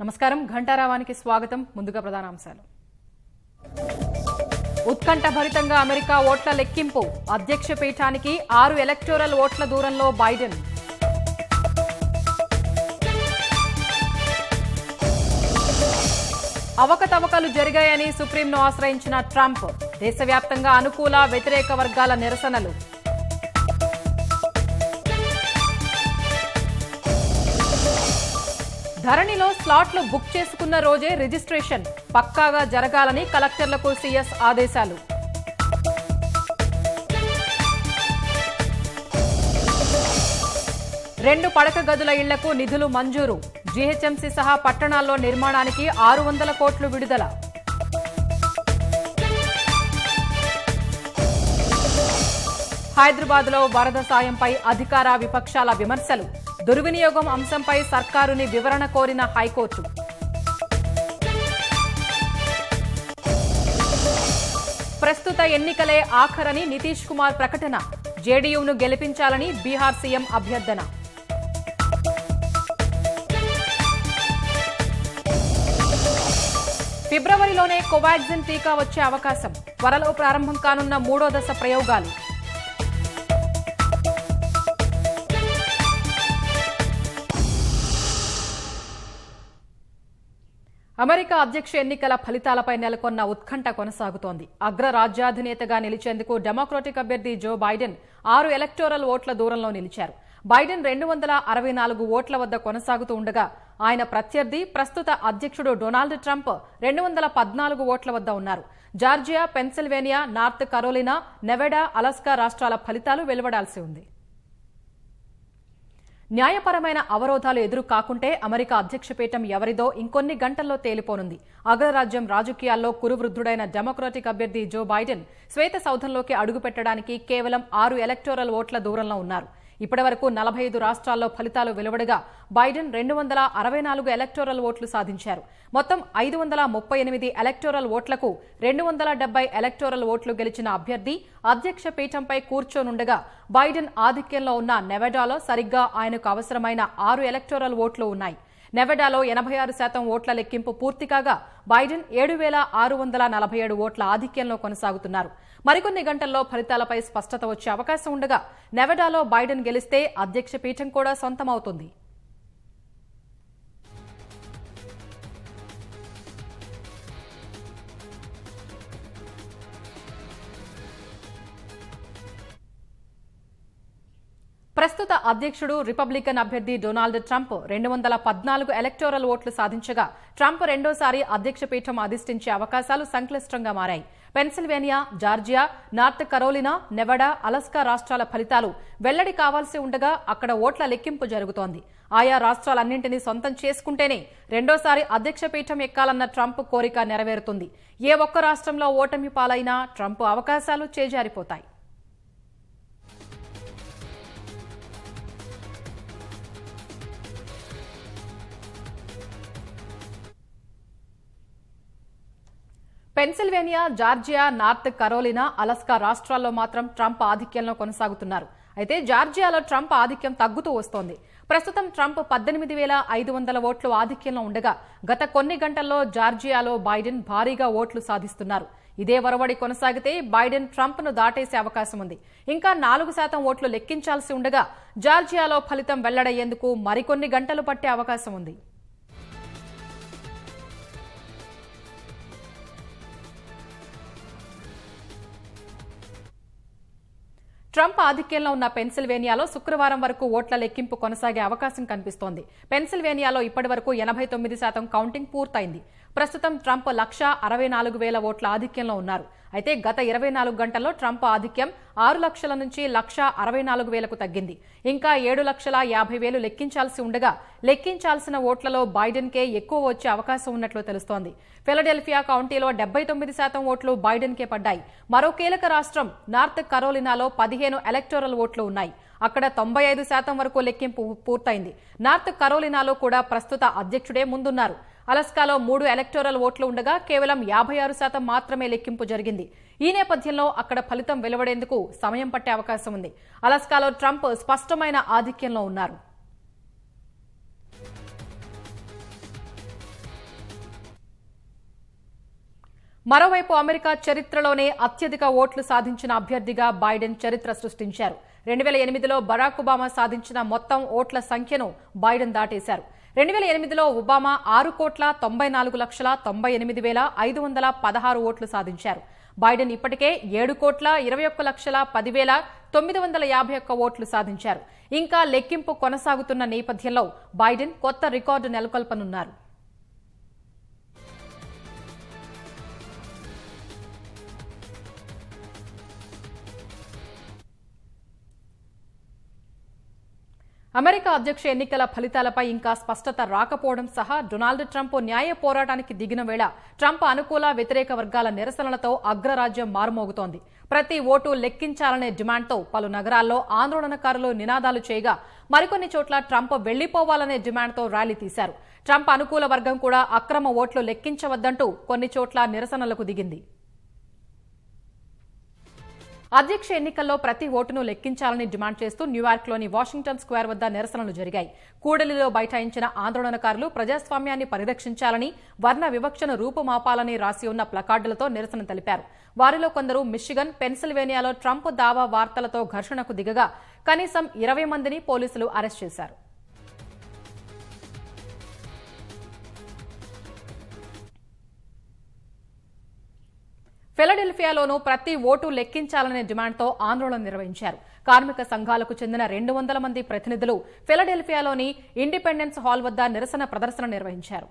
నమస్కారం ఘంటారావానికి స్వాగతం. ముందుగా ప్రధానాంశాలు. ఉత్కంఠభరితంగా అమెరికా ఓట్ల లెక్కింపు. అధ్యక్ష పీఠానికి 6 ఎలక్టోరల్ ఓట్ల దూరంలో బైడెన్. అవకతవకలు జరిగాయని సుప్రీంను ఆశ్రయించిన ట్రంప్. దేశవ్యాప్తంగా అనుకూల వ్యతిరేక వర్గాల నిరసనలు. ధరణిలో స్లాట్లు బుక్ చేసుకున్న రోజే రిజిస్ట్రేషన్ పక్కాగా జరగాలని కలెక్టర్లకు సీఎస్ ఆదేశాలు. రెండు పడక గదుల ఇళ్లకు నిధులు మంజూరు. జీహెచ్ఎంసీ సహా పట్టణాల్లో నిర్మాణానికి 600 కోట్లు విడుదల. హైదరాబాద్లో వరద సాయంపై అధికార విపక్షాల విమర్శలు. దుర్వినియోగం అంశంపై సర్కారుని వివరణ కోరిన హైకోర్టు. ప్రస్తుత ఎన్నికలే ఆఖరని నితీష్ కుమార్ ప్రకటన. జేడీయూను గెలిపించాలని బీహార్ సీఎం అభ్యర్థన. ఫిబ్రవరిలోనే కోవాక్సిన్ టీకా వచ్చే అవకాశం. త్వరలో ప్రారంభం కానున్న 3వ దశ ప్రయోగాలు. అమెరికా అధ్యక్ష ఎన్నికల ఫలితాలపై నెలకొన్న ఉత్కంఠ కొనసాగుతోంది. అగ్ర రాజ్యాధినేతగా నిలిచేందుకు డెమోక్రటిక్ అభ్యర్థి జో బైడెన్ 6 ఎలక్టోరల్ ఓట్ల దూరంలో నిలిచారు. బైడెన్ 264 ఓట్ల వద్ద కొనసాగుతూ ఉండగా ఆయన ప్రత్యర్థి ప్రస్తుత అధ్యక్షుడు డొనాల్డ్ ట్రంప్ 214 ఓట్ల వద్ద ఉన్నారు. Georgia, Pennsylvania, North Carolina, Nevada, Alaska రాష్ట్రాల ఫలితాలు వెలువడాల్సి ఉంది. న్యాయపరమైన అవరోధాలు ఎదురు కాకుంటే అమెరికా అధ్యక్ష పీఠం ఎవరిదో ఇంకొన్ని గంటల్లో తేలిపోనుంది. అగ్రరాజ్యం రాజకీయాల్లో కురువృద్ధుడైన డెమోక్రటిక్ అభ్యర్థి జో బైడెన్ శ్వేత సౌధంలోకి అడుగుపెట్టడానికి కేవలం 6 ఎలక్టోరల్ ఓట్ల దూరంలో ఉన్నారు. ఇప్పటివరకు 45 రాష్ట్రాల్లో ఫలితాలు వెలువడగా బైడెన్ 264 ఎలక్టోరల్ ఓట్లు సాధించారు. మొత్తం 538 ఎలక్టోరల్ ఓట్లకు 270 ఎలక్టోరల్ ఓట్లు గెలిచిన అభ్యర్థి అధ్యక్ష పీఠంపై కూర్చోనుండగా బైడెన్ ఆధిక్యంలో ఉన్న నెవాడాలో సరిగ్గా ఆయనకు అవసరమైన 6 ఎలక్టోరల్ ఓట్లు ఉన్నాయి. నెవాడాలో 86% ఓట్ల లెక్కింపు పూర్తి కాగా బైడెన్ 7647 ఓట్ల ఆధిక్యంలో కొనసాగుతున్నారు. మరికొన్ని గంటల్లో ఫలితాలపై స్పష్టత వచ్చే అవకాశం ఉండగా నెవాడాలో బైడెన్ గెలిస్తే అధ్యక్ష పీఠం కూడా సొంతమవుతుంది. ప్రస్తుత అధ్యక్షుడు రిపబ్లికన్ అభ్యర్థి డొనాల్డ్ ట్రంప్ 214 ఎలక్టోరల్ ఓట్లు సాధించగా ట్రంప్ రెండోసారి అధ్యక్ష పీఠం అధిష్ఠించే అవకాశాలు సంక్లిష్టంగా మారాయి. Pennsylvania, Georgia, North Carolina, Nevada, Alaska రాష్ట్రాల ఫలితాలు వెల్లడి కావాల్సి ఉండగా అక్కడ ఓట్ల లెక్కింపు జరుగుతోంది. ఆయా రాష్ట్రాలన్నింటినీ సొంతం చేసుకుంటేనే రెండోసారి అధ్యక్ష పీఠం ఎక్కాలన్న ట్రంప్ కోరిక నెరవేరుతుంది. ఏ ఒక్క రాష్ట్రంలో ఓటమి పాలైనా ట్రంప్ అవకాశాలు చేజారిపోతాయి. Pennsylvania, Georgia, North Carolina, Alaska రాష్ట్రాల్లో మాత్రం ట్రంప్ ఆధిక్యంలో కొనసాగుతున్నారు. అయితే జార్జియాలో ట్రంప్ ఆధిక్యం తగ్గుతూ వస్తోంది. ప్రస్తుతం ట్రంప్ 18,500 ఓట్లు ఆధిక్యంలో ఉండగా గత కొన్ని గంటల్లో జార్జియాలో బైడెన్ భారీగా ఓట్లు సాధిస్తున్నారు. ఇదే వరవడి కొనసాగితే బైడెన్ ట్రంప్ను దాటేసే అవకాశం ఉంది. ఇంకా 4% ఓట్లు లెక్కించాల్సి ఉండగా జార్జియాలో ఫలితం వెల్లడయ్యేందుకు మరికొన్ని గంటలు పట్టే అవకాశం ఉంది. ట్రంప్ ఆధిక్యంలో ఉన్న పెన్సిల్వేనియాలో శుక్రవారం వరకు ఓట్ల లెక్కింపు కొనసాగే అవకాశం కనిపిస్తోంది. పెన్సిల్వేనియాలో ఇప్పటి వరకు 89% కౌంటింగ్ పూర్తయింది. ప్రస్తుతం ట్రంప్ 1,64,000 ఓట్ల ఆధిక్యంలో ఉన్నారు. అయితే గత 24 గంటల్లో ట్రంప్ ఆధిక్యం 6 లక్షల నుంచి 1,64,000కు తగ్గింది. ఇంకా 7,50,000 లెక్కించాల్సి ఉండగా లెక్కించాల్సిన ఓట్లలో బైడెన్కే ఎక్కువ వచ్చే అవకాశం ఉన్నట్లు తెలుస్తోంది. ఫిలడెల్ఫియా కౌంటీలో 79% ఓట్లు బైడెన్కే పడ్డాయి. మరో కీలక రాష్ట్రం నార్త్ కరోలినాలో 15 ఎలక్టోరల్ ఓట్లు ఉన్నాయి. అక్కడ 95% వరకు లెక్కింపు పూర్తయింది. నార్త్ కరోలినాలో కూడా ప్రస్తుత అధ్యక్షుడే ముందున్నారు. అలాస్కాలో 3 ఎలక్టోరల్ ఓట్లు ఉండగా కేవలం 56% మాత్రమే లెక్కింపు జరిగింది. ఈ నేపథ్యంలో అక్కడ ఫలితం వెలువడేందుకు సమయం పట్టే అవకాశం ఉంది. అలాస్కాలో ట్రంప్ స్పష్టమైన ఆధిక్యంలో ఉన్నారు. మరోవైపు అమెరికా చరిత్రలోనే అత్యధిక ఓట్లు సాధించిన అభ్యర్థిగా బైడెన్ చరిత్ర సృష్టించారు. 2008లో బరాక్ ఒబామా సాధించిన మొత్తం ఓట్ల సంఖ్యను బైడెన్ దాటేశారు. 2008లో ఒబామా 6,94,98,516 ఓట్లు సాధించారు. బైడెన్ ఇప్పటికే 7,21,10,951 ఓట్లు సాధించారు. ఇంకా లెక్కింపు కొనసాగుతున్న నేపథ్యంలో బైడెన్ కొత్త రికార్డు నెలకొల్పనున్నారు. అమెరికా అధ్యక్ష ఎన్నికల ఫలితాలపై ఇంకా స్పష్టత రాకపోవడం సహా డొనాల్డ్ ట్రంప్ న్యాయ పోరాటానికి దిగిన వేళ ట్రంప్ అనుకూల వ్యతిరేక వర్గాల నిరసనలతో అగ్రరాజ్యం మారుమోగుతోంది. ప్రతి ఓటు లెక్కించాలనే డిమాండ్తో పలు నగరాల్లో ఆందోళనకారులు నినాదాలు చేయగా మరికొన్ని చోట్ల ట్రంప్ వెళ్లిపోవాలనే డిమాండ్తో ర్యాలీ తీశారు. ట్రంప్ అనుకూల వర్గం కూడా అక్రమ ఓట్లు లెక్కించవద్దంటూ కొన్ని చోట్ల నిరసనలకు దిగింది. అధ్యక్ష ఎన్నికల్లో ప్రతి ఓటును లెక్కించాలని డిమాండ్ చేస్తూ న్యూయార్క్లోని వాషింగ్టన్ స్క్వేర్ వద్ద నిరసనలు జరిగాయి. కూడలిలో బైఠాయించిన ఆందోళనకారులు ప్రజాస్వామ్యాన్ని పరిరక్షించాలని, వర్ణ వివక్షను రూపుమాపాలని రాసి ఉన్న ప్లకార్డులతో నిరసన తెలిపారు. వారిలో కొందరు మిషిగన్, పెన్సిల్వేనియాలో ట్రంప్ దావా వార్తలతో ఘర్షణకు దిగగా కనీసం 20 మందిని పోలీసులు అరెస్ట్ చేశారు. ఫిలడెల్ఫియాలోనూ ప్రతి ఓటు లెక్కించాలనే డిమాండ్తో ఆందోళన నిర్వహించారు. కార్మిక సంఘాలకు చెందిన 200 మంది ప్రతినిధులు ఫిలడెల్ఫియాలోని ఇండిపెండెన్స్ హాల్ వద్ద నిరసన ప్రదర్శన నిర్వహించారు.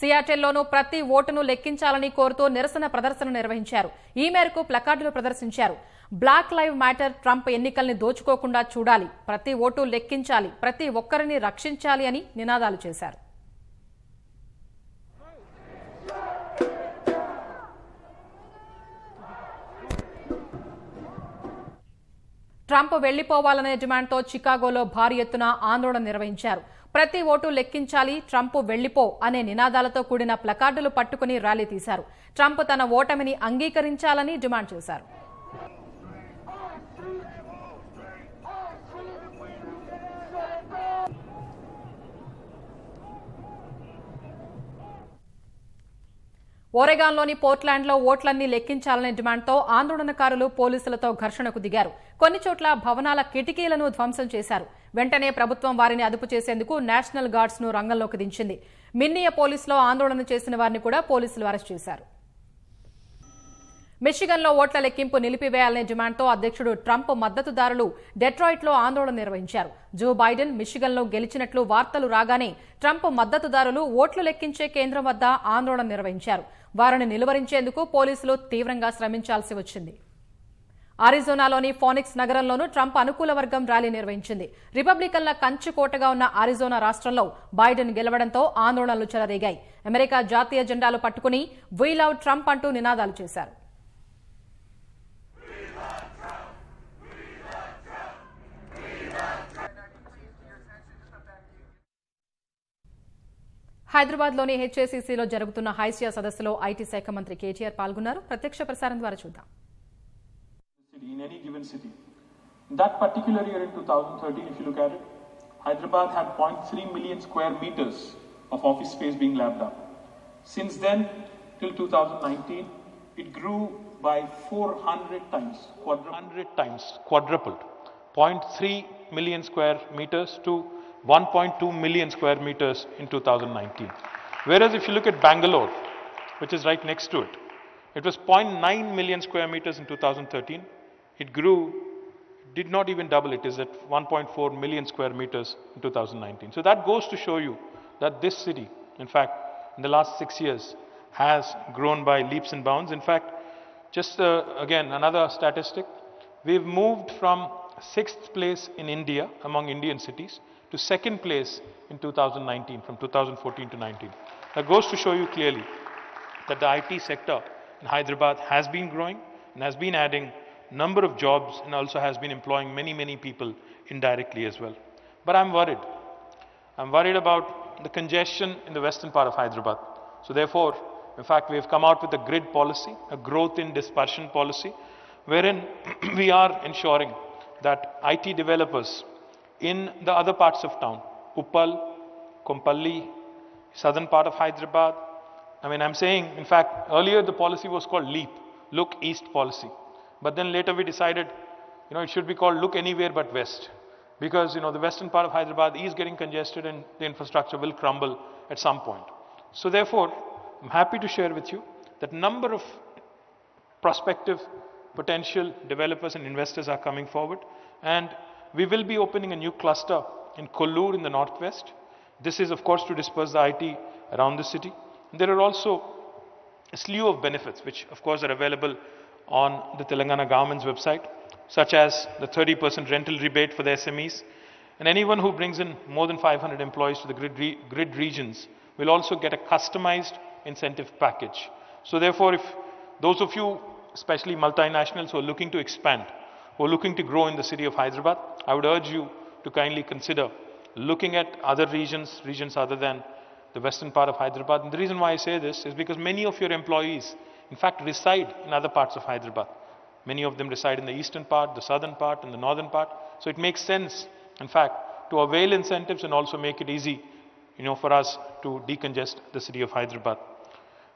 సియాటెల్లోనూ ప్రతి ఓటును లెక్కించాలని కోరుతూ నిరసన ప్రదర్శన నిర్వహించారు. ఈ మేరకు ప్లకార్డులు ప్రదర్శించారు. బ్లాక్ లైవ్ మ్యాటర్, ట్రంప్ ఎన్నికల్ని దోచుకోకుండా చూడాలి, ప్రతి ఓటు లెక్కించాలి, ప్రతి ఒక్కరిని రక్షించాలి అని నినాదాలు చేశారు. ట్రంప్ వెళ్లిపోవాలనే డిమాండ్తో చికాగోలో భారీ ఎత్తున ఆందోళన నిర్వహించారు. ప్రతి ఓటు లెక్కించాలి, ట్రంప్ వెళ్లిపో అనే నినాదాలతో కూడిన ప్లకార్డులు పట్టుకుని ర్యాలీ తీశారు. ట్రంప్ తన ఓటమిని అంగీకరించాలని డిమాండ్ చేశారు. ఓరెగాన్లోని పోర్ట్లాండ్లో ఓట్లన్నీ లెక్కించాలనే డిమాండ్తో ఆందోళనకారులు పోలీసులతో ఘర్షణకు దిగారు. కొన్ని చోట్ల భవనాల కిటికీలను ధ్వంసం చేశారు. వెంటనే ప్రభుత్వం వారిని అదుపు చేసేందుకు నేషనల్ గార్డ్స్ ను రంగంలోకి దించింది. మిన్నియాపోలిస్లో ఆందోళన చేసిన వారిని కూడా పోలీసులు అరెస్ట్ చేశారు. మిషిగన్లో ఓట్ల లెక్కింపు నిలిపివేయాలనే డిమాండ్తో అధ్యక్షుడు ట్రంప్ మద్దతుదారులు డెట్రాయిట్లో ఆందోళన నిర్వహించారు. జో బైడెన్ మిషిగన్లో గెలిచినట్లు వార్తలు రాగానే ట్రంప్ మద్దతుదారులు ఓట్లు లెక్కించే కేంద్రం వద్ద ఆందోళన నిర్వహించారు. వారిని నిలువరించేందుకు పోలీసులు తీవ్రంగా శ్రమించాల్సి వచ్చింది. అరిజోనాలోని ఫోనిక్స్ నగరంలోనూ ట్రంప్ అనుకూల వర్గం ర్యాలీ నిర్వహించింది. రిపబ్లికన్ల కంచుకోటగా ఉన్న అరిజోనా రాష్ట్రంలో బైడెన్ గెలవడంతో ఆందోళనలు చెలరేగాయి. అమెరికా జాతీయ జెండాలు పట్టుకుని వీ లవ్ ట్రంప్ అంటూ నినాదాలు చేశారు. హైదరాబాద్లోని హెచ్ఏసీసీలో జరుగుతున్న హైసియా సదస్సులో ఐటీ శాఖ మంత్రి కేటీఆర్ పాల్గొన్నారు. ప్రత్యక్ష ప్రసారం ద్వారా చూద్దాం. In any given city. In that particular year in 2013, if you look at it, Hyderabad had 0.3 million square meters of office space being lapped up. Since then, till 2019, it grew by 400 times, quadrupled. 0.3 million square meters to 1.2 million square meters in 2019. Whereas if you look at Bangalore, which is right next to it, it was 0.9 million square meters in 2013. It grew, did not even double, it is at 1.4 million square meters in 2019. So that goes to show you that this city, in fact, in the last 6 years, has grown by leaps and bounds. In fact, just again, another statistic, we've moved from 6th place in India among Indian cities to 2nd place in 2019, from 2014 to 19. That goes to show you clearly that the IT sector in Hyderabad has been growing and has been adding number of jobs and also has been employing many people indirectly as well. But I'm worried. I'm worried about the congestion in the western part of Hyderabad. So therefore, in fact, we have come out with a grid policy, a growth in dispersion policy, wherein we are ensuring that IT developers in the other parts of town, Uppal, Kompalli, southern part of Hyderabad, I mean, I'm saying, in fact, earlier the policy was called LEAP, Look East policy. But then later we decided, it should be called Look Anywhere But West. Because, the western part of Hyderabad is getting congested and the infrastructure will crumble at some point. So therefore, I'm happy to share with you that number of prospective potential developers and investors are coming forward. And we will be opening a new cluster in Kollur in the northwest. This is, of course, to disperse the IT around the city. There are also a slew of benefits which, of course, are available on the Telangana government's website, such as the 30% rental rebate for the SMEs. And anyone who brings in more than 500 employees to the grid regions will also get a customized incentive package. So therefore, if those of you, especially multinationals who are looking to expand, who are looking to grow in the city of Hyderabad, I would urge you to kindly consider looking at other regions other than the western part of Hyderabad. And the reason why I say this is because many of your employees, in fact, reside in other parts of Hyderabad. Many of them reside in the eastern part, the southern part, and the northern part. So it makes sense, in fact, to avail incentives and also make it easy, for us to decongest the city of Hyderabad.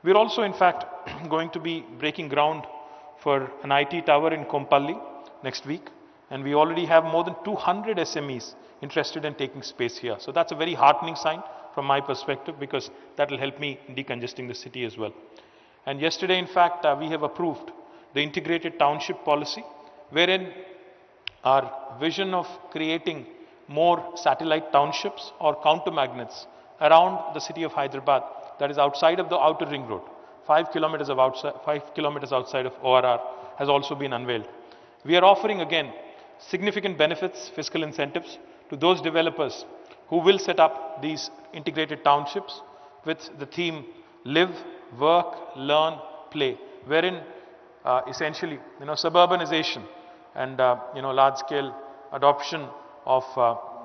We're also, in fact, going to be breaking ground for an IT tower in Kompalli next week. And we already have more than 200 SMEs interested in taking space here. So that's a very heartening sign from my perspective, because that will help me in decongesting the city as well. And yesterday, in fact, we have approved the integrated township policy, wherein our vision of creating more satellite townships or counter magnets around the city of Hyderabad, that is outside of the outer ring road, 5 kilometers outside of ORR, has also been unveiled. We are offering again significant benefits, fiscal incentives to those developers who will set up these integrated townships with the theme Live, Work, Learn, Play, wherein essentially, suburbanization and, large-scale adoption of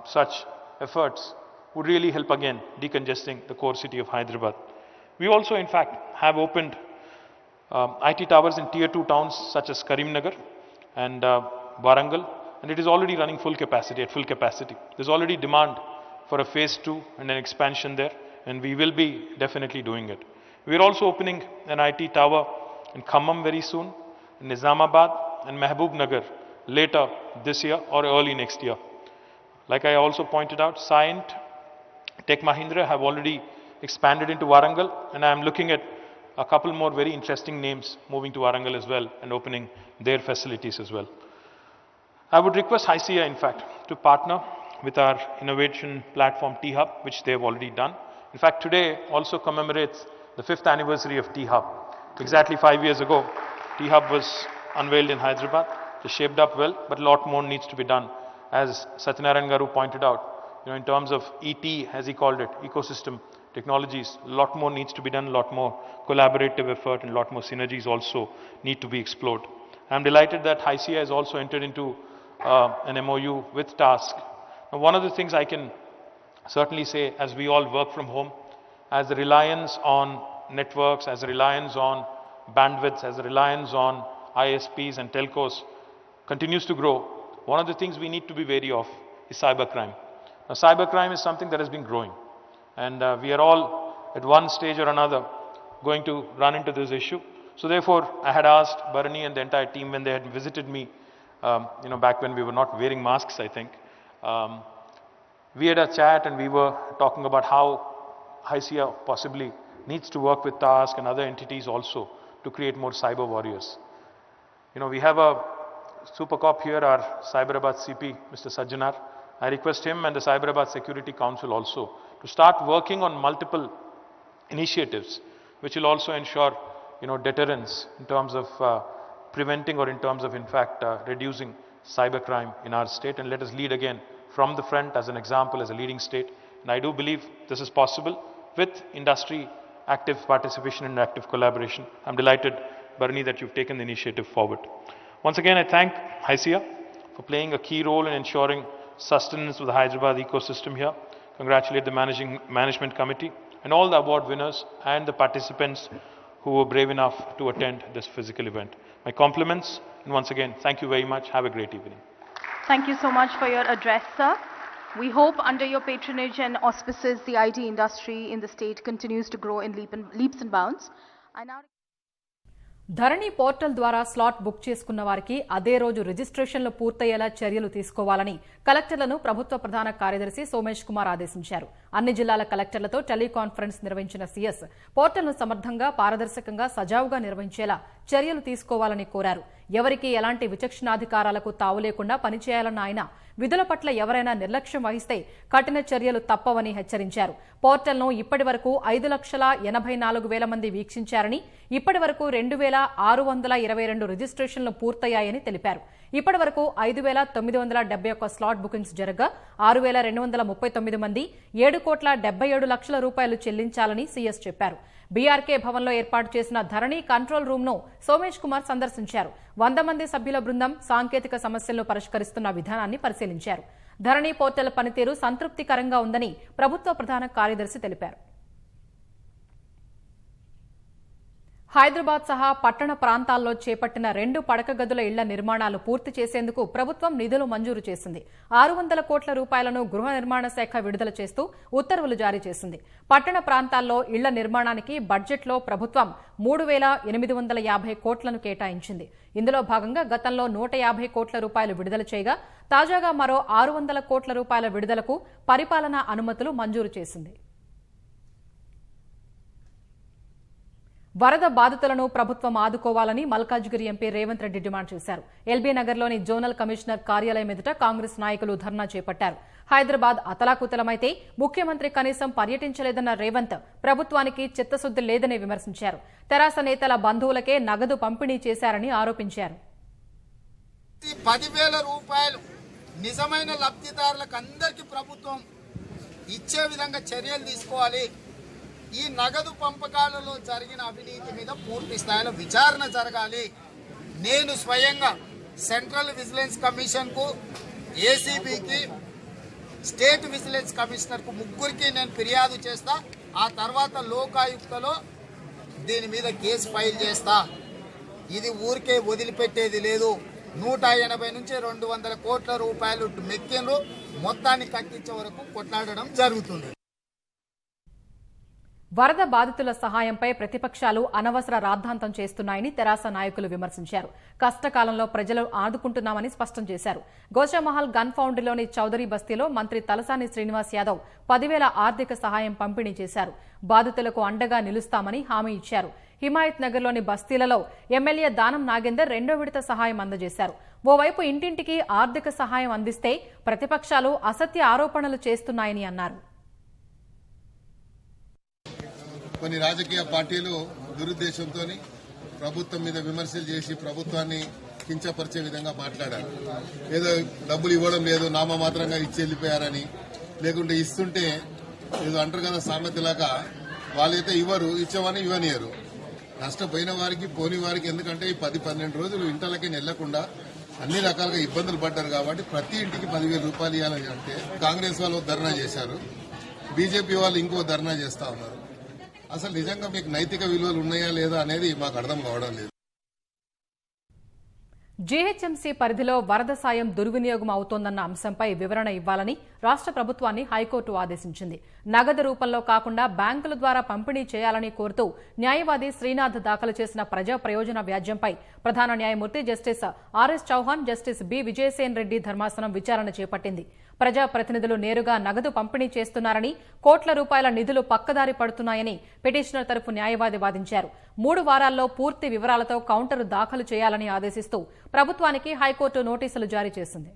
such efforts would really help again decongesting the core city of Hyderabad. We also, in fact, have opened IT towers in Tier 2 towns such as Karimnagar and Warangal, and it is already running at full capacity. There's already demand for a phase 2 and an expansion there, and we will be definitely doing it. We're also opening an IT tower in Khammam very soon, in Nizamabad and Mehboob Nagar later this year or early next year. Like I also pointed out, Cyient, Tech Mahindra have already expanded into Warangal, and I'm looking at a couple more very interesting names moving to Warangal as well and opening their facilities as well. I would request HICIA, in fact, to partner with our innovation platform T-Hub, which they have already done. In fact, today also commemorates the 5th anniversary of T-Hub. Exactly 5 years ago, T-Hub was unveiled in Hyderabad. It shaped up well, but a lot more needs to be done. As Satyanarayan Garu pointed out, in terms of ET, as he called it, ecosystem technologies, a lot more needs to be done, a lot more collaborative effort and a lot more synergies also need to be explored. I'm delighted that HICIA has also entered into an MOU with TASK. Now, one of the things I can certainly say, as we all work from home, as the reliance on networks, as the reliance on bandwidths, as the reliance on ISPs and telcos continues to grow, one of the things we need to be wary of is cybercrime. Now, cybercrime is something that has been growing, and we are all at one stage or another going to run into this issue. So therefore, I had asked Bharani and the entire team when they had visited me, back when we were not wearing masks, I think. We had a chat and we were talking about how HICIA possibly needs to work with TASK and other entities also to create more cyber warriors. We have a super cop here, our Cyberabad CP, Mr. Sajjanar. I request him and the Cyberabad Security Council also to start working on multiple initiatives which will also ensure, deterrence in terms of preventing or in terms of, in fact, reducing cybercrime in our state. And let us lead again from the front as an example, as a leading state. And I do believe this is possible with industry active participation and active collaboration. I'm delighted, Bharani, that you've taken the initiative forward. Once again, I thank HICIA for playing a key role in ensuring sustenance of the Hyderabad ecosystem here. Congratulate the management committee and all the award winners and the participants who were brave enough to attend this physical event. My compliments, and once again, thank you very much. Have a great evening. Thank you so much for your address, sir. We hope under your patronage and auspices, the IT industry in the state continues to grow in leaps and bounds. I now Dharani portal ద్వారా slot book చేసుకున్న వారికి అదే రోజు రిజిస్ట్రేషన్లు పూర్తయ్యేలా చర్యలు తీసుకోవాలని కలెక్టర్లను ప్రభుత్వ ప్రధాన కార్యదర్శి సోమేష్ కుమార్ ఆదేశించారు. అన్ని జిల్లాల కలెక్టర్లతో టెలికాన్ఫరెన్స్ నిర్వహించిన సీఎస్ పోర్టల్ను సమర్థంగా, పారదర్శకంగా, సజావుగా నిర్వహించేలా చర్యలు తీసుకోవాలని కోరారు. ఎవరికీ ఎలాంటి విచక్షణాధికారాలకు తావు లేకుండా పనిచేయాలన్న ఆయన విధుల పట్ల ఎవరైనా నిర్లక్ష్యం వహిస్తే కఠిన చర్యలు తప్పవని హెచ్చరించారు. పోర్టల్ను ఇప్పటి వరకు 5,84,000 మంది వీక్షించారని, ఇప్పటి వరకు 2,622 రిజిస్ట్రేషన్లు పూర్తయ్యాయని తెలిపారు. ఇప్పటి వరకు 5,971 స్లాట్ బుకింగ్స్ జరగగా 6,239 మంది 7,77,00,000 రూపాయలు చెల్లించాలని సీఎస్ చెప్పారు. బీఆర్కే భవన్లో ఏర్పాటు చేసిన ధరణి కంట్రోల్ రూమ్ ను సోమేష్ కుమార్ సందర్శించారు. 100 మంది సభ్యుల బృందం సాంకేతిక సమస్యలను పరిష్కరిస్తున్న విధానాన్ని పరిశీలించారు. ధరణి పోర్టల్ పనితీరు సంతృప్తికరంగా ఉందని ప్రభుత్వ ప్రధాన కార్యదర్శి తెలిపారు. హైదరాబాద్ సహా పట్టణ ప్రాంతాల్లో చేపట్టిన 2 పడక గదుల ఇళ్ల నిర్మాణాలు పూర్తి చేసేందుకు ప్రభుత్వం నిధులు మంజూరు చేసింది. 600 కోట్ల రూపాయలను గృహ నిర్మాణ శాఖ విడుదల చేస్తూ ఉత్తర్వులు జారీ చేసింది. పట్టణ ప్రాంతాల్లో ఇళ్ల నిర్మాణానికి బడ్జెట్లో ప్రభుత్వం 3,850 కోట్లను కేటాయించింది. ఇందులో భాగంగా గతంలో 150 కోట్ల రూపాయలు విడుదల చేయగా తాజాగా మరో 600 కోట్ల రూపాయల విడుదలకు పరిపాలనా అనుమతులు మంజూరు చేసింది. వరద బాధితులను ప్రభుత్వం ఆదుకోవాలని మల్కాజ్గిరి ఎంపీ రేవంత్ రెడ్డి డిమాండ్ చేశారు. ఎల్బీ నగర్లోని జోనల్ కమిషనర్ కార్యాలయం ఎదుట కాంగ్రెస్ నాయకులు ధర్నా చేపట్టారు. హైదరాబాద్ అతలాకుతలమైతే ముఖ్యమంత్రి కనీసం పర్యటించలేదన్న రేవంత్ ప్రభుత్వానికి చిత్తశుద్ది లేదని విమర్శించారు. తెరాస నేతల బంధువులకే నగదు పంపిణీ చేశారని ఆరోపించారు. 10,000 రూపాయలు నిజమైన లబ్ధిదారులకు అందరికీ ప్రభుత్వం ఇచ్చే విధంగా చర్యలు తీసుకోవాలి. ఈ నగదు పంపకాలలో జరిగిన అవినీతి మీద పూర్తి స్థాయిలో విచారణ జరగాలి. నేను స్వయంగా సెంట్రల్ విజిలెన్స్ కమిషన్కు, ఏసీబీకి, స్టేట్ విజిలెన్స్ కమిషనర్కు ముగ్గురికి నేను ఫిర్యాదు చేస్తా. ఆ తర్వాత లోకాయుక్తలో దీని మీద కేసు ఫైల్ చేస్తా. ఇది ఊరికే వదిలిపెట్టేది లేదు. 180 నుంచి 200 కోట్ల రూపాయలు మెక్కిన్లు మొత్తాన్ని కట్టించే వరకు కొట్లాడడం జరుగుతుంది. వరద బాధితుల సహాయంపై ప్రతిపక్షాలు అనవసర రాద్ధాంతం చేస్తున్నాయని తెరాస నాయకులు విమర్శించారు. కష్టకాలంలో ప్రజలు ఆదుకుంటున్నామని స్పష్టం చేశారు. గోషామహల్ గన్ ఫౌండరీలోని చౌదరి బస్తీలో మంత్రి తలసాని శ్రీనివాస్ యాదవ్ 10,000 ఆర్థిక సహాయం పంపిణీ చేశారు. బాధితులకు అండగా నిలుస్తామని హామీ ఇచ్చారు. హిమాయత్ నగర్లోని బస్తీలలో ఎమ్మెల్యే దానం నాగేందర్ 2వ విడత సహాయం అందజేశారు. ఓవైపు ఇంటింటికి ఆర్థిక సహాయం అందిస్తే ప్రతిపక్షాలు అసత్య ఆరోపణలు చేస్తున్నాయని అన్నారు. కొన్ని రాజకీయ పార్టీలు దురుద్దేశంతో ప్రభుత్వం మీద విమర్శలు చేసి ప్రభుత్వాన్ని కించపరిచే విధంగా మాట్లాడారు. ఏదో డబ్బులు ఇవ్వడం లేదు, నామమాత్రంగా ఇచ్చి వెళ్ళిపోయారని, లేకుంటే ఇస్తుంటే ఏదో అంటారు కదా సామెతలాగా, వాళ్ళైతే ఇవ్వరు, ఇచ్చేవని ఇవ్వనియరు. నష్టపోయిన వారికి, పోని వారికి, ఎందుకంటే ఈ 10-12 రోజులు ఇంటలకి నెల్లకుండా అన్ని రకాలుగా ఇబ్బందులు పడ్డారు. కాబట్టి ప్రతి ఇంటికి 10,000 రూపాయలు ఇవ్వాలని అంటే కాంగ్రెస్ వాళ్ళు ధర్నా చేశారు, బీజేపీ వాళ్ళు ఇంకో ధర్నా చేస్తా ఉన్నారు. అసలు నిజంగా మీకు నైతిక విలువలు ఉన్నాయా లేదా అనేది మాకు అర్థం కావడం లేదు. జీహెచ్ఎంసీ పరిధిలో వరద సాయం దుర్వినియోగం అవుతోందన్న అంశంపై వివరణ ఇవ్వాలని రాష్ట్ర ప్రభుత్వాన్ని హైకోర్టు ఆదేశించింది. నగదు రూపంలో కాకుండా బ్యాంకుల ద్వారా పంపిణీ చేయాలని కోరుతూ న్యాయవాది శ్రీనాథ్ దాఖలు చేసిన ప్రజా ప్రయోజన వ్యాజ్యంపై ప్రధాన న్యాయమూర్తి justice RS Chauhan, justice B Vijaysen Reddy ధర్మాసనం విచారణ చేపట్టింది. ప్రజాప్రతినిధులు నేరుగా నగదు పంపిణీ చేస్తున్నారని, కోట్ల రూపాయల నిధులు పక్కదారి పడుతున్నాయని పిటిషనర్ తరఫు న్యాయవాది వాదించారు. 3 వారాల్లో పూర్తి వివరాలతో కౌంటర్ దాఖలు చేయాలని ఆదేశిస్తూ ప్రభుత్వానికి హైకోర్టు నోటీసులు జారీ చేసింది.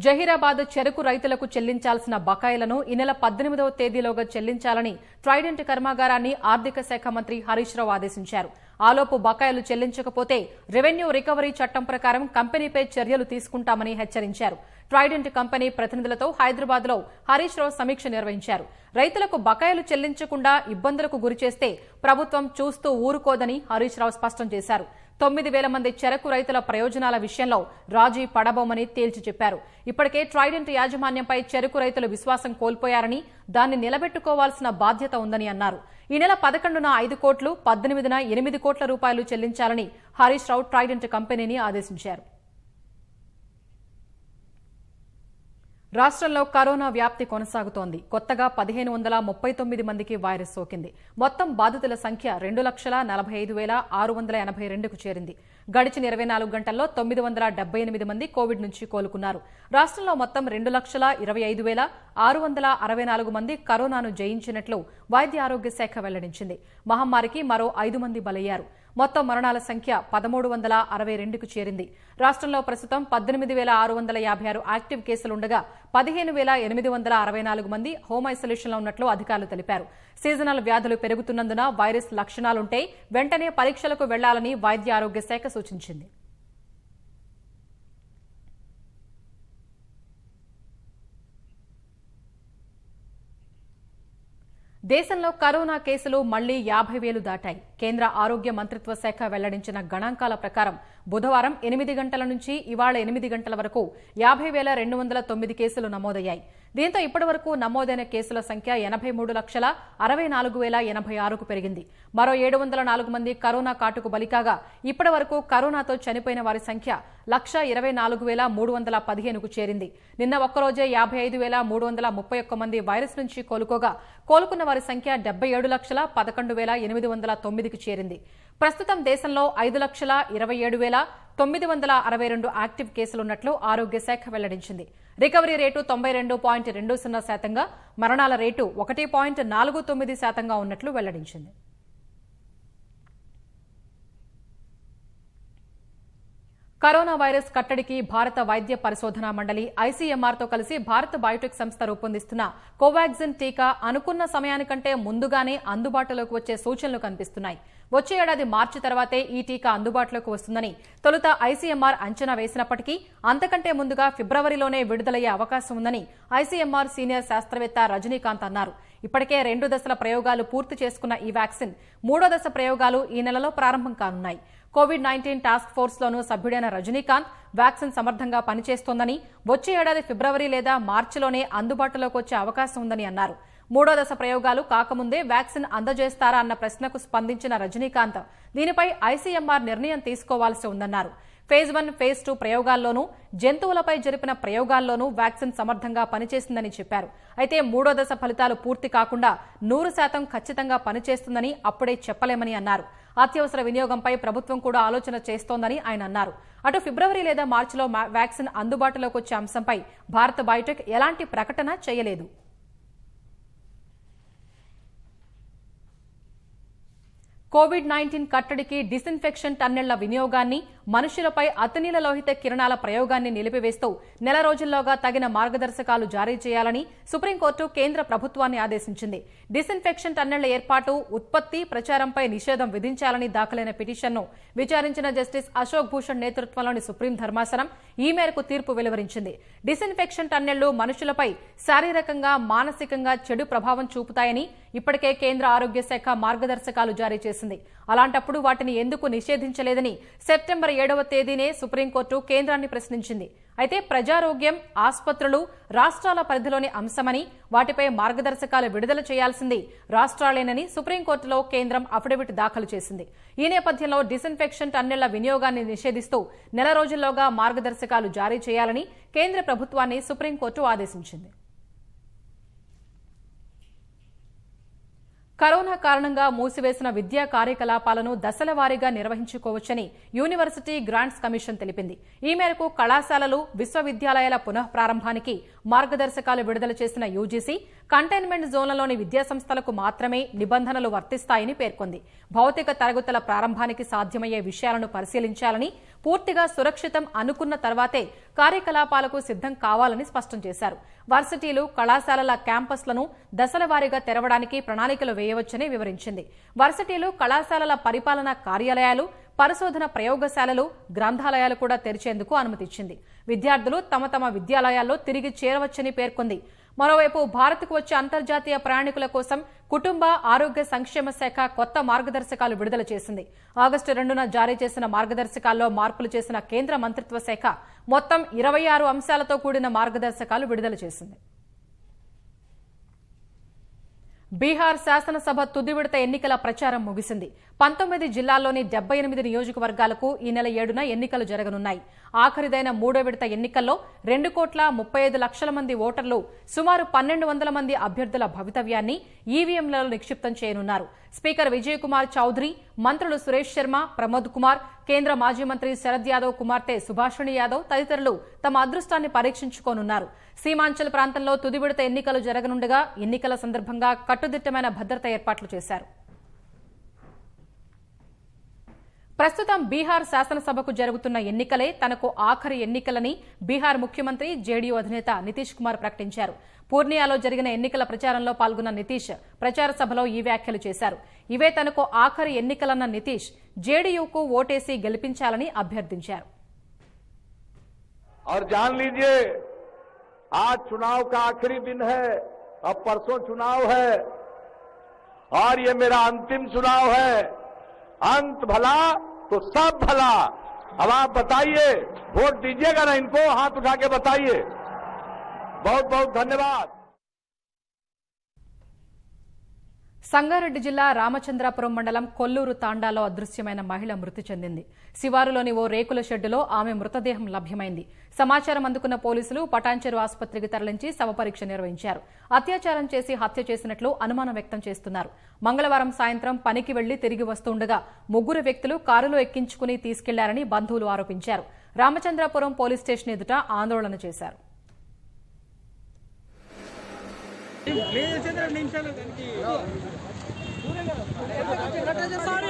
జహీరాబాద్ చెరకు రైతులకు చెల్లించాల్సిన బకాయిలను ఈ నెల 18వ తేదీలోగా చెల్లించాలని ట్రైడెంట్ కర్మాగారాన్ని ఆర్థిక శాఖ మంత్రి హరీష్ రావు ఆదేశించారు. ఆలోపు బకాయిలు చెల్లించకపోతే రెవెన్యూ రికవరీ చట్టం ప్రకారం కంపెనీపై చర్యలు తీసుకుంటామని హెచ్చరించారు. ట్రైడెంట్ కంపెనీ ప్రతినిధులతో హైదరాబాద్లో హరీష్ రావు సమీక్ష నిర్వహించారు. రైతులకు బకాయిలు చెల్లించకుండా ఇబ్బందులకు గురిచేస్తే ప్రభుత్వం చూస్తూ ఊరుకోదని హరీష్ రావు స్పష్టం చేశారు. 9,000 మంది చెరకు రైతుల ప్రయోజనాల విషయంలో రాజీ పడబోమని తేల్చి చెప్పారు. ఇప్పటికే ట్రైడెంట్ యాజమాన్యంపై చెరకు రైతులు విశ్వాసం కోల్పోయారని, దాన్ని నిలబెట్టుకోవాల్సిన బాధ్యత ఉందని అన్నారు. ఈ నెల 11న 5 కోట్లు, 18న 8 కోట్ల రూపాయలు చెల్లించాలని హరీష్ రావు ట్రైడెంట్ కంపెనీని ఆదేశించారు. రాష్ట్రంలో కరోనా వ్యాప్తి కొనసాగుతోంది. కొత్తగా 1539 మందికి వైరస్ సోకింది. మొత్తం బాధితుల సంఖ్య 2,45,682కు చేరింది. గడిచిన 24 గంటల్లో 978 మంది కోవిడ్ నుంచి కోలుకున్నారు. రాష్ట్రంలో మొత్తం 2,25,664 మంది కరోనాను జయించినట్లు వైద్య ఆరోగ్య శాఖ వెల్లడించింది. మహమ్మారికి మరో 5 మంది బలయ్యారు. మొత్తం మరణాల సంఖ్య 1362కు చేరింది. రాష్ట్రంలో ప్రస్తుతం 18,656 యాక్టివ్ కేసులుండగా 15,864 మంది హోమ్ ఐసోలేషన్లో ఉన్నట్లు అధికారులు తెలిపారు. సీజనల్ వ్యాధులు పెరుగుతున్నందున వైరస్ లక్షణాలుంటే వెంటనే పరీక్షలకు వెళ్లాలని వైద్య ఆరోగ్య శాఖ సూచించింది. దేశంలో కరోనా కేసులు మళ్లీ 50,000 దాటాయి. కేంద్ర ఆరోగ్య మంత్రిత్వ శాఖ వెల్లడించిన గణాంకాల ప్రకారం బుధవారం 8 గంటల నుంచి ఇవాళ 8 గంటల వరకు 50,209 కేసులు నమోదయ్యాయి. దీంతో ఇప్పటి వరకు నమోదైన కేసుల సంఖ్య 83,64,086కు పెరిగింది. మరో 704 మంది కరోనా కాటుకు బలికాగా ఇప్పటి వరకు కరోనాతో చనిపోయిన వారి సంఖ్య 1,24,315కు చేరింది. నిన్న ఒక్కరోజే 55,331 మంది వైరస్ నుంచి కోలుకోగా కోలుకున్న వారి సంఖ్య 77,11,809కి చేరింది. ప్రస్తుతం దేశంలో 5,27,962 యాక్టివ్ కేసులున్నట్లు ఆరోగ్య శాఖ వెల్లడించింది. రికవరీ రేటు 92.20%గా, మరణాల రేటు 1.49%గా ఉన్నట్లు వెల్లడించింది. కరోనా వైరస్ కట్టడికి భారత వైద్య పరిశోధనా మండలి ఐసీఎంఆర్తో కలిసి భారత్ బయోటెక్ సంస్థ రూపొందిస్తున్న కోవాక్సిన్ టీకా అనుకున్న సమయానికంటే ముందుగానే అందుబాటులోకి వచ్చే సూచనలు కనిపిస్తున్నాయి. వచ్చే ఏడాది మార్చి తర్వాతే ఈ టీకా అందుబాటులోకి వస్తుందని తొలుత ఐసీఎంఆర్ అంచనా వేసినప్పటికీ అంతకంటే ముందుగా ఫిబ్రవరిలోనే విడుదలయ్యే అవకాశం ఉందని ఐసీఎంఆర్ సీనియర్ శాస్త్రవేత్త రజనీకాంత్ అన్నారు. ఇప్పటికే 2 దశల ప్రయోగాలు పూర్తి చేసుకున్న ఈ వ్యాక్సిన్ 3వ దశ ప్రయోగాలు ఈ నెలలో ప్రారంభం కానున్నాయి. కోవిడ్-19 టాస్క్ ఫోర్స్లోనూ సభ్యుడైన రజనీకాంత్ వ్యాక్సిన్ సమర్థంగా పనిచేస్తోందని, వచ్చే ఏడాది ఫిబ్రవరి లేదా మార్చిలోనే అందుబాటులోకి వచ్చే అవకాశం ఉందని అన్నారు. 3వ దశ ప్రయోగాలు కాకముందే వ్యాక్సిన్ అందజేస్తారా అన్న ప్రశ్నకు స్పందించిన రజనీకాంత్ దీనిపై ఐసీఎంఆర్ నిర్ణయం తీసుకోవాల్సి ఉందన్నారు. ఫేజ్ 1, ఫేజ్ 2 ప్రయోగాల్లోనూ జంతువులపై జరిపిన ప్రయోగాల్లోనూ వ్యాక్సిన్ సమర్థంగా పనిచేస్తుందని చెప్పారు. అయితే 3వ దశ ఫలితాలు పూర్తి కాకుండా 100% ఖచ్చితంగా పనిచేస్తుందని అప్పుడే చెప్పలేమని అన్నారు. అత్యవసర వినియోగంపై ప్రభుత్వం కూడా ఆలోచన చేస్తోందని ఆయన అన్నారు. అటు ఫిబ్రవరి లేదా మార్చిలో వ్యాక్సిన్ అందుబాటులోకి వచ్చే అంశంపై భారత్ బయోటెక్ ఎలాంటి ప్రకటన చేయలేదు. కోవిడ్-19 కట్టడికి డిస్ఇన్ఫెక్షన్ టన్నెళ్ల వినియోగాన్ని, మనుషులపై అతినీల లోహిత కిరణాల ప్రయోగాన్ని నిలిపివేస్తూ నెల రోజుల్లోగా తగిన మార్గదర్శకాలు జారీ చేయాలని సుప్రీంకోర్టు కేంద్ర ప్రభుత్వాన్ని ఆదేశించింది. డిస్ఇన్ఫెక్షన్ టన్నెళ్ల ఏర్పాటు, ఉత్పత్తి, ప్రచారంపై నిషేధం విధించాలని దాఖలైన పిటిషన్ను విచారించిన జస్టిస్ అశోక్ భూషణ్ నేతృత్వంలోని సుప్రీం ధర్మాసనం ఈ మేరకు తీర్పు వెలువరించింది. డిస్ఇన్ఫెక్షన్ టన్నెళ్లు మనుషులపై శారీరకంగా, మానసికంగా చెడు ప్రభావం చూపుతాయని ఇప్పటికే కేంద్ర ఆరోగ్య శాఖ మార్గదర్శకాలు జారీ చేసింది. అలాంటప్పుడు వాటిని ఎందుకు నిషేధించలేదని సెప్టెంబర్ 7వ తేదీనే సుప్రీంకోర్టు కేంద్రాన్ని ప్రశ్నించింది. అయితే ప్రజారోగ్యం, ఆసుపత్రులు రాష్ట్రాల పరిధిలోని అంశమని, వాటిపై మార్గదర్శకాలు విడుదల చేయాల్సింది రాష్ట్రాలేనని సుప్రీంకోర్టులో కేంద్రం అఫిడవిట్ దాఖలు చేసింది. ఈ నేపథ్యంలో డిస్ఇన్ఫెక్షన్ టన్నెళ్ల వినియోగాన్ని నిషేధిస్తూ నెల రోజుల్లోగా మార్గదర్శకాలు జారీ చేయాలని కేంద్ర ప్రభుత్వాన్ని సుప్రీంకోర్టు ఆదేశించింది. కరోనా కారణంగా మూసివేసిన విద్యా కార్యకలాపాలను దశల వారీగా నిర్వహించుకోవచ్చని యూనివర్సిటీ గ్రాంట్స్ కమిషన్ తెలిపింది. ఈ మేరకు కళాశాలలు, విశ్వవిద్యాలయాల పునఃప్రారంభానికి మార్గదర్శకాలు విడుదల చేసిన యూజీసీ కంటైన్మెంట్ జోన్లలోని విద్యాసంస్థలకు మాత్రమే నిబంధనలు వర్తిస్తాయని పేర్కొంది. భౌతిక తరగతుల ప్రారంభానికి సాధ్యమయ్యే విషయాలను పరిశీలించాలని, పూర్తిగా సురక్షితం అనుకున్న తర్వాతే కార్యకలాపాలకు సిద్ధం కావాలని స్పష్టం చేశారు. వర్సిటీలు, కళాశాలల క్యాంపస్లను దశల వారీగా తెరవడానికి ప్రణాళికలు వేయవచ్చని వివరించింది. వర్సిటీలు, కళాశాలల పరిపాలనా కార్యాలయాలు, పరిశోధన ప్రయోగశాలలు, గ్రంథాలయాలు కూడా తెరిచేందుకు అనుమతిచ్చింది. విద్యార్థులు తమ తమ విద్యాలయాల్లో తిరిగి చేరవచ్చని పేర్కొంది. మరోవైపు భారత్కు వచ్చే అంతర్జాతీయ ప్రయాణికుల కోసం కుటుంబ ఆరోగ్య సంక్షేమ శాఖ కొత్త మార్గదర్శకాలు విడుదల చేసింది. ఆగస్టు 2న జారీ చేసిన మార్గదర్శకాల్లో మార్పులు చేసిన కేంద్ర మంత్రిత్వ శాఖ మొత్తం 26 అంశాలతో కూడిన మార్గదర్శకాలు విడుదల చేసింది. బీహార్ శాసనసభ తుది విడత ఎన్నికల ప్రచారం ముగిసింది. 19 జిల్లాల్లోని 78 నియోజకవర్గాలకు ఈ నెల 7న ఎన్నికలు జరగనున్నాయి. ఆఖరిదైన 3వ విడత ఎన్నికల్లో 2,35,00,000 మంది ఓటర్లు సుమారు 1,200 మంది అభ్యర్థుల భవితవ్యాన్ని ఈవీఎంలలో నిక్షిప్తం చేయనున్నారు. స్పీకర్ విజయ్ కుమార్ చౌదరి, మంత్రులు సురేష్ శర్మ, ప్రమోద్ కుమార్, కేంద్ర మాజీ మంత్రి శరద్ యాదవ్ కుమార్తె సుభాషిణి యాదవ్ తదితరులు తమ అదృష్టాన్ని పరీక్షించుకోనున్నారు. సీమాంచల్ ప్రాంతంలో తుది విడత ఎన్నికలు జరగనుండగా ఎన్నికల సందర్భంగా కట్టుదిట్టమైన భద్రతా ఏర్పాట్లు చేశారు. ప్రస్తుతం బీహార్ శాసనసభకు జరుగుతున్న ఎన్నికలే తనకు ఆఖరి ఎన్నికలని బీహార్ ముఖ్యమంత్రి జేడీయూ అధినేత నితీష్ కుమార్ ప్రకటించారు. పూర్నియాలో జరిగిన ఎన్నికల ప్రచారంలో పాల్గొన్న నితీష్ ప్రచార సభలో ఈ వ్యాఖ్యలు చేశారు. ఇవే తనకు ఆఖరి ఎన్నికలన్న నితీష్ జేడీయూకు ఓటేసి గెలిపించాలని అభ్యర్థించారు. और जान लीजिए आज चुनाव का आखिरी दिन है, अब परसों चुनाव है और ये मेरा अंतिम चुनाव है. अंत भला तो सब भला. अब आप बताइए, वोट दीजिएगा ना इनको? हाथ उठा के बताइए. बहुत बहुत धन्यवाद. సంగారెడ్డి జిల్లా రామచంద్రాపురం మండలం కొల్లూరు తాండాలో అదృశ్యమైన మహిళ మృతి చెందింది. శివారులోని ఓ రేకుల షెడ్డులో ఆమె మృతదేహం లభ్యమైంది. సమాచారం అందుకున్న పోలీసులు పటాన్చెరు ఆసుపత్రికి తరలించి శవపరీక్ష నిర్వహించారు. అత్యాచారం చేసి హత్య చేసినట్లు అనుమానం వ్యక్తం చేస్తున్నారు. మంగళవారం సాయంత్రం పనికి వెళ్లి తిరిగి వస్తుండగా 3 వ్యక్తులు కారులో ఎక్కించుకుని తీసుకెళ్లారని బంధువులు ఆరోపించారు. రామచంద్రాపురం పోలీస్ స్టేషన్ ఎదుట ఆందోళన చేశారు. సారీ